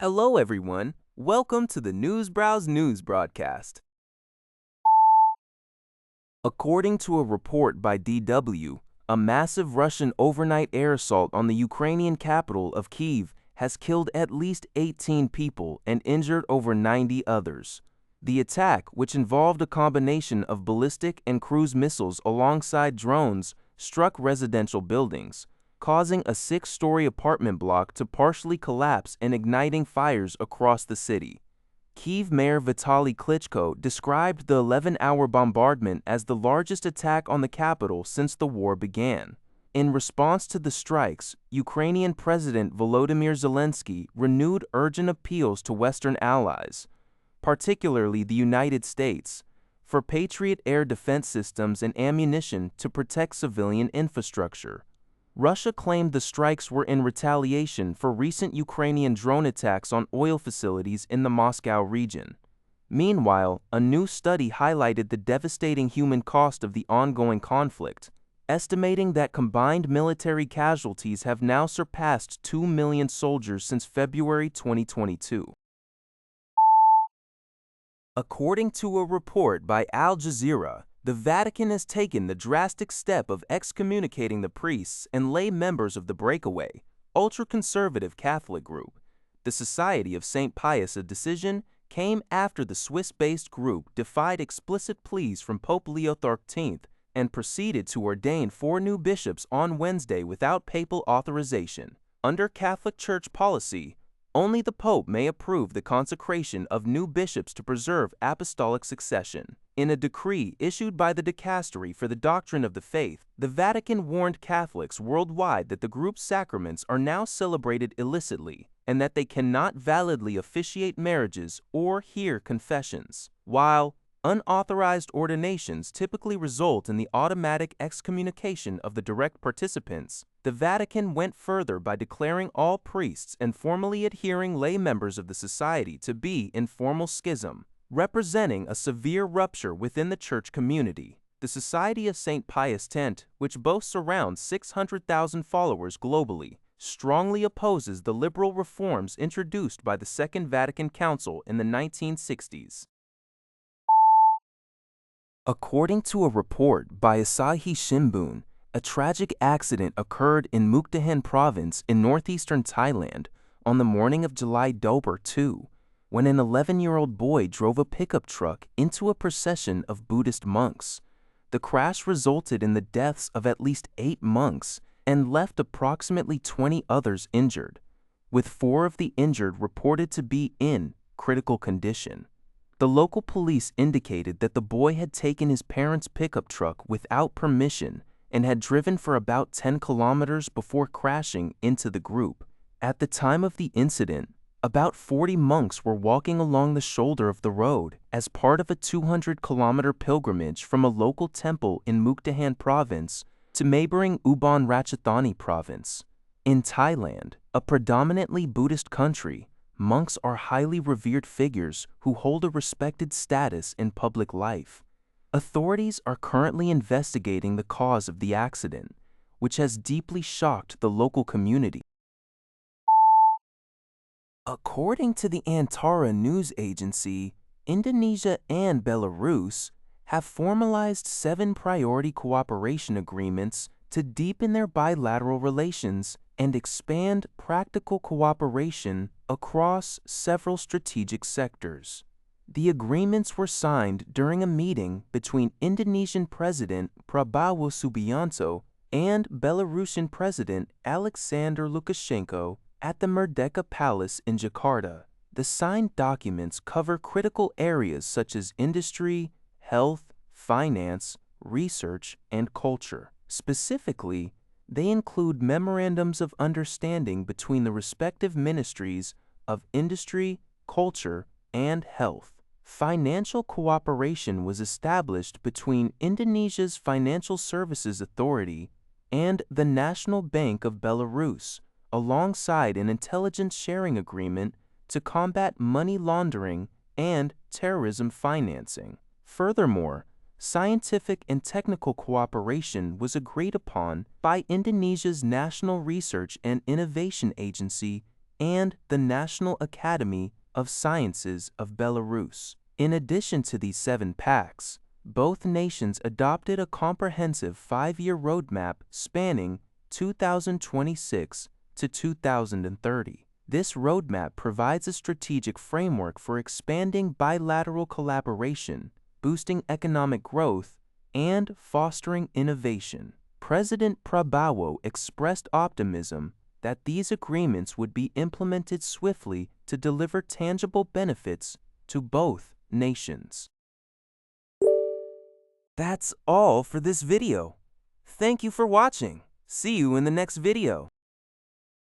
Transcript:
Hello, everyone. Welcome to the Newsbrowse News broadcast. According to a report by DW, a massive Russian overnight air assault on the Ukrainian capital of Kyiv has killed at least 18 people and injured over 90 others. The attack, which involved a combination of ballistic and cruise missiles alongside drones, struck residential buildings, causing a 6-story apartment block to partially collapse and igniting fires across the city. Kyiv Mayor Vitaly Klitschko described the 11-hour bombardment as the largest attack on the capital since the war began. In response to the strikes, Ukrainian President Volodymyr Zelensky renewed urgent appeals to Western allies, particularly the United States, for Patriot air defense systems and ammunition to protect civilian infrastructure. Russia claimed the strikes were in retaliation for recent Ukrainian drone attacks on oil facilities in the Moscow region. Meanwhile, a new study highlighted the devastating human cost of the ongoing conflict, estimating that combined military casualties have now surpassed 2 million soldiers since February 2022. According to a report by Al Jazeera, the Vatican has taken the drastic step of excommunicating the priests and lay members of the breakaway, ultra-conservative Catholic group. The Society of St. Pius. A decision came after the Swiss-based group defied explicit pleas from Pope Leo XIII and proceeded to ordain 4 new bishops on Wednesday without papal authorization. Under Catholic Church policy, only the Pope may approve the consecration of new bishops to preserve apostolic succession. In a decree issued by the Dicastery for the Doctrine of the Faith, the Vatican warned Catholics worldwide that the group's sacraments are now celebrated illicitly and that they cannot validly officiate marriages or hear confessions. While unauthorized ordinations typically result in the automatic excommunication of the direct participants, the Vatican went further by declaring all priests and formally adhering lay members of the society to be in formal schism, representing a severe rupture within the church community. The Society of St. Pius X, which boasts around 600,000 followers globally, strongly opposes the liberal reforms introduced by the Second Vatican Council in the 1960s. According to a report by Asahi Shimbun, a tragic accident occurred in Mukdahan province in northeastern Thailand on the morning of July 2, when an 11-year-old boy drove a pickup truck into a procession of Buddhist monks. The crash resulted in the deaths of at least 8 monks and left approximately 20 others injured, with 4 of the injured reported to be in critical condition. The local police indicated that the boy had taken his parents' pickup truck without permission and had driven for about 10 kilometers before crashing into the group. At the time of the incident, about 40 monks were walking along the shoulder of the road as part of a 200-kilometer pilgrimage from a local temple in Mukdahan province to neighboring Ubon Ratchathani province. In Thailand, a predominantly Buddhist country, monks are highly revered figures who hold a respected status in public life. Authorities are currently investigating the cause of the accident, which has deeply shocked the local community. According to the Antara news agency, Indonesia and Belarus have formalized 7 priority cooperation agreements to deepen their bilateral relations and expand practical cooperation across several strategic sectors. The agreements were signed during a meeting between Indonesian President Prabowo Subianto and Belarusian President Alexander Lukashenko at the Merdeka Palace in Jakarta. The signed documents cover critical areas such as industry, health, finance, research, and culture. Specifically, they include memorandums of understanding between the respective ministries of industry, culture, and health. Financial cooperation was established between Indonesia's Financial Services Authority and the National Bank of Belarus, alongside an intelligence sharing agreement to combat money laundering and terrorism financing. Furthermore, scientific and technical cooperation was agreed upon by Indonesia's National Research and Innovation Agency and the National Academy of Sciences of Belarus. In addition to these 7 pacts, both nations adopted a comprehensive 5-year roadmap spanning 2026 to 2030. This roadmap provides a strategic framework for expanding bilateral collaboration, boosting economic growth, and fostering innovation. President Prabowo expressed optimism that these agreements would be implemented swiftly to deliver tangible benefits to both nations. That's all for this video. Thank you for watching. See you in the next video.